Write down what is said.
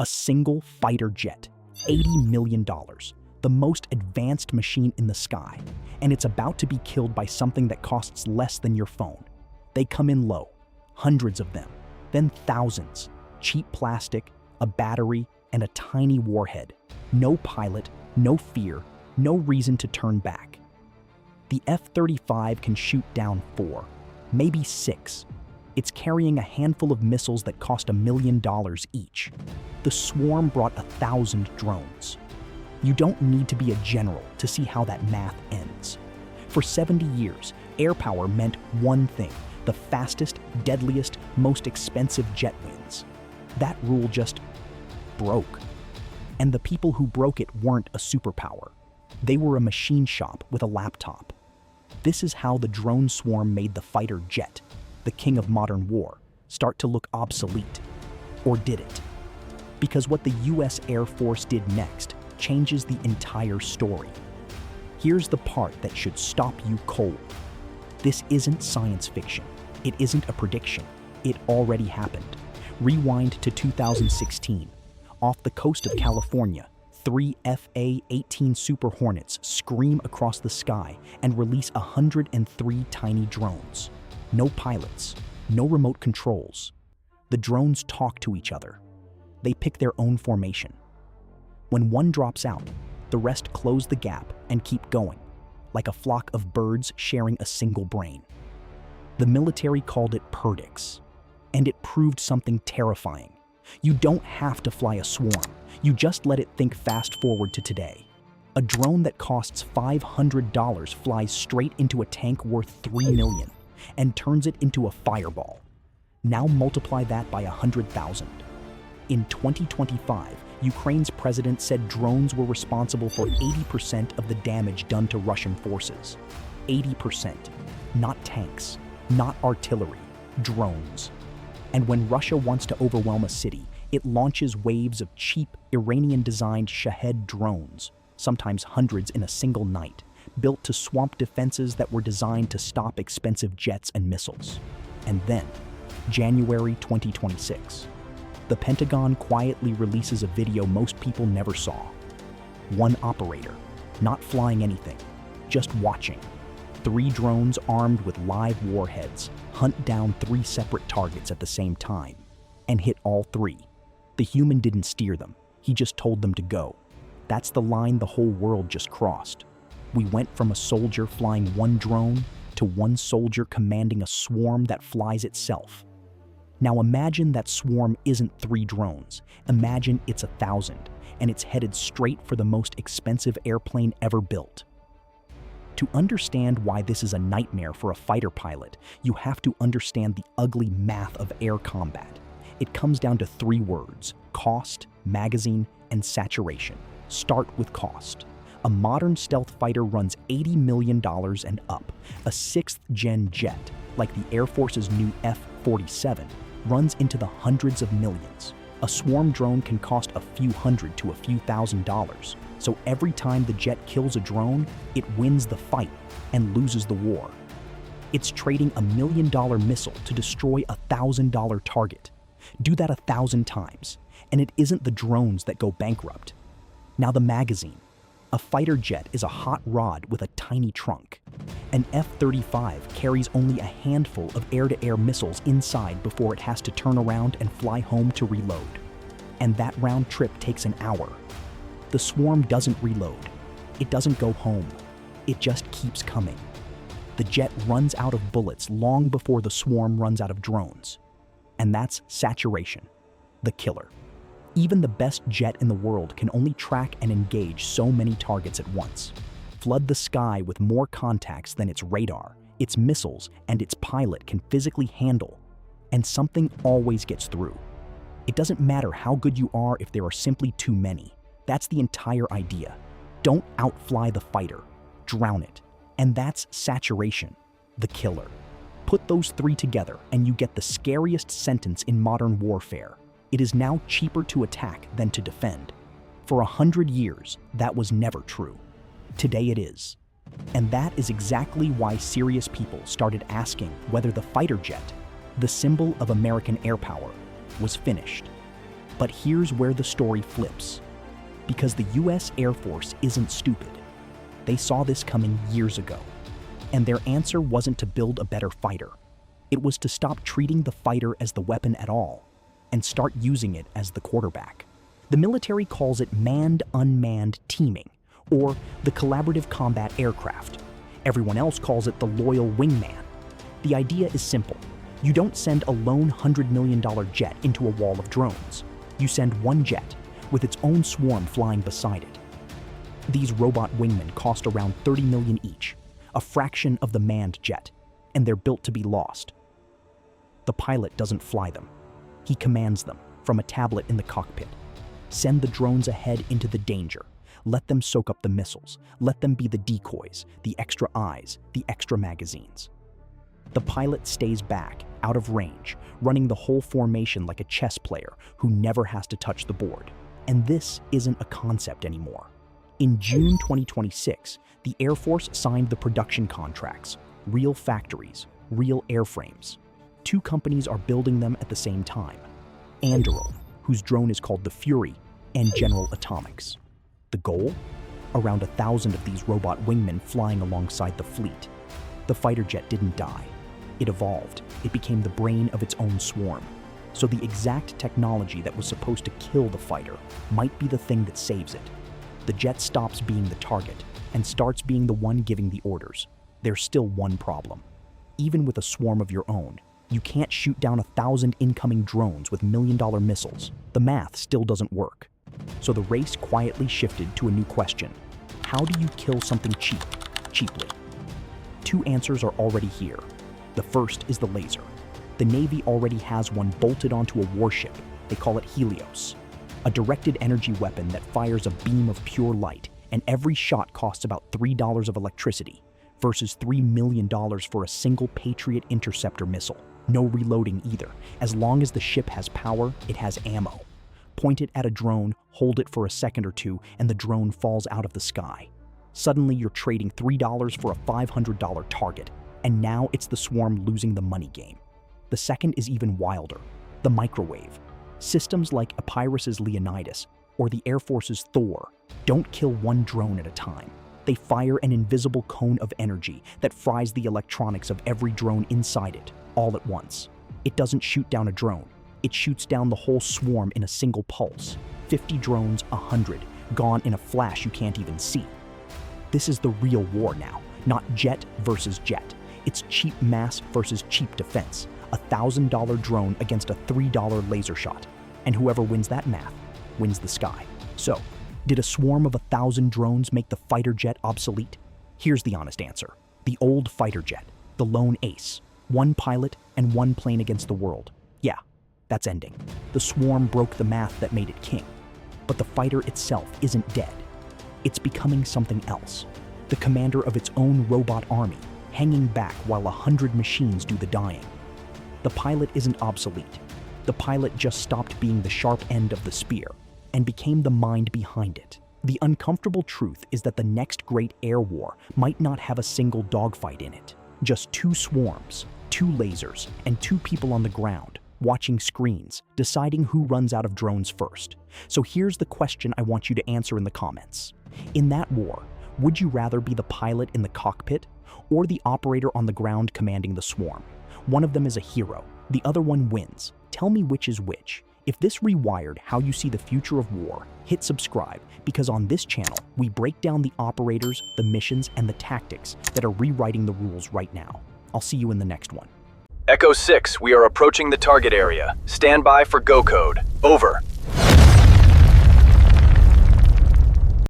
A single fighter jet, $80 million, the most advanced machine in the sky, and it's about to be killed by something that costs less than your phone. They come in low, hundreds of them, then thousands, cheap plastic, a battery, and a tiny warhead. No pilot, no fear, no reason to turn back. The F-35 can shoot down 4, maybe 6. It's carrying a handful of missiles that cost $1 million each. The swarm brought 1,000 drones. You don't need to be a general to see how that math ends. For 70 years, air power meant one thing: the fastest, deadliest, most expensive jet wins. That rule just broke. And the people who broke it weren't a superpower. They were a machine shop with a laptop. This is how the drone swarm made the fighter jet, the king of modern war, start to look obsolete. Or did it? Because what the US Air Force did next changes the entire story. Here's the part that should stop you cold. This isn't science fiction. It isn't a prediction. It already happened. Rewind to 2016. Off the coast of California, 3 FA-18 Super Hornets scream across the sky and release 103 tiny drones. No pilots, no remote controls. The drones talk to each other. They pick their own formation. When one drops out, the rest close the gap and keep going, like a flock of birds sharing a single brain. The military called it Perdix, and it proved something terrifying. You don't have to fly a swarm. You just let it think fast forward to today. A drone that costs $500 flies straight into a tank worth $3 million and turns it into a fireball. Now multiply that by 100,000. In 2025, Ukraine's president said drones were responsible for 80% of the damage done to Russian forces. 80%. Not tanks, not artillery, drones. And when Russia wants to overwhelm a city, it launches waves of cheap, Iranian-designed Shahed drones, sometimes hundreds in a single night, built to swamp defenses that were designed to stop expensive jets and missiles. And then, January 2026, the Pentagon quietly releases a video most people never saw. One operator, not flying anything, just watching. 3 drones armed with live warheads hunt down 3 separate targets at the same time and hit all 3. The human didn't steer them, he just told them to go. That's the line the whole world just crossed. We went from a soldier flying one drone to one soldier commanding a swarm that flies itself. Now imagine that swarm isn't 3 drones. Imagine it's 1,000, and it's headed straight for the most expensive airplane ever built. To understand why this is a nightmare for a fighter pilot, you have to understand the ugly math of air combat. It comes down to 3 words: cost, magazine, and saturation. Start with cost. A modern stealth fighter runs $80 million and up. A 6th-gen jet, like the Air Force's new F-47, runs into the hundreds of millions. A swarm drone can cost a few hundred to a few $1,000s. So every time the jet kills a drone, it wins the fight and loses the war. It's trading $1 million missile to destroy a $1,000 target. Do that 1,000 times, and it isn't the drones that go bankrupt. Now the magazine. A fighter jet is a hot rod with a tiny trunk. An F-35 carries only a handful of air-to-air missiles inside before it has to turn around and fly home to reload. And that round trip takes an hour. The swarm doesn't reload. It doesn't go home. It just keeps coming. The jet runs out of bullets long before the swarm runs out of drones. And that's saturation, the killer. Even the best jet in the world can only track and engage so many targets at once. Flood the sky with more contacts than its radar, its missiles, and its pilot can physically handle. And something always gets through. It doesn't matter how good you are if there are simply too many. That's the entire idea. Don't outfly the fighter, drown it. And that's saturation, the killer. Put those 3 together and you get the scariest sentence in modern warfare. It is now cheaper to attack than to defend. For 100 years, that was never true. Today it is. And that is exactly why serious people started asking whether the fighter jet, the symbol of American air power, was finished. But here's where the story flips. Because the US Air Force isn't stupid. They saw this coming years ago. And their answer wasn't to build a better fighter. It was to stop treating the fighter as the weapon at all and start using it as the quarterback. The military calls it manned-unmanned teaming, or the collaborative combat aircraft. Everyone else calls it the loyal wingman. The idea is simple. You don't send a lone $100 million jet into a wall of drones. You send one jet with its own swarm flying beside it. These robot wingmen cost around $30 million each, a fraction of the manned jet, and they're built to be lost. The pilot doesn't fly them. He commands them from a tablet in the cockpit. Send the drones ahead into the danger. Let them soak up the missiles. Let them be the decoys, the extra eyes, the extra magazines. The pilot stays back, out of range, running the whole formation like a chess player who never has to touch the board. And this isn't a concept anymore. In June 2026, the Air Force signed the production contracts, real factories, real airframes. 2 companies are building them at the same time. Anduril, whose drone is called the Fury, and General Atomics. The goal? Around 1,000 of these robot wingmen flying alongside the fleet. The fighter jet didn't die. It evolved. It became the brain of its own swarm. So the exact technology that was supposed to kill the fighter might be the thing that saves it. The jet stops being the target and starts being the one giving the orders. There's still one problem. Even with a swarm of your own, you can't shoot down 1,000 incoming drones with million-dollar missiles. The math still doesn't work. So the race quietly shifted to a new question. How do you kill something cheaply? 2 answers are already here. The first is the laser. The Navy already has one bolted onto a warship. They call it Helios, a directed energy weapon that fires a beam of pure light, and every shot costs about $3 of electricity, versus $3 million for a single Patriot interceptor missile. No reloading either. As long as the ship has power, it has ammo. Point it at a drone, hold it for a second or two, and the drone falls out of the sky. Suddenly you're trading $3 for a $500 target, and now it's the swarm losing the money game. The second is even wilder, the microwave. Systems like Epirus's Leonidas or the Air Force's Thor don't kill one drone at a time. They fire an invisible cone of energy that fries the electronics of every drone inside it, all at once. It doesn't shoot down a drone. It shoots down the whole swarm in a single pulse. 50 drones, 100, gone in a flash you can't even see. This is the real war now, not jet versus jet. It's cheap mass versus cheap defense. A $1,000 drone against a $3 laser shot. And whoever wins that math wins the sky. So, did a swarm of 1,000 drones make the fighter jet obsolete? Here's the honest answer. The old fighter jet, the lone ace, one pilot and one plane against the world. Yeah, that's ending. The swarm broke the math that made it king. But the fighter itself isn't dead. It's becoming something else. The commander of its own robot army, hanging back while 100 machines do the dying. The pilot isn't obsolete. The pilot just stopped being the sharp end of the spear and became the mind behind it. The uncomfortable truth is that the next great air war might not have a single dogfight in it. Just 2 swarms, 2 lasers, and 2 people on the ground, watching screens, deciding who runs out of drones first. So here's the question I want you to answer in the comments. In that war, would you rather be the pilot in the cockpit or the operator on the ground commanding the swarm? One of them is a hero, the other one wins. Tell me which is which. If this rewired how you see the future of war, hit subscribe, because on this channel, we break down the operators, the missions, and the tactics that are rewriting the rules right now. I'll see you in the next one. Echo 6, we are approaching the target area. Stand by for go code. Over.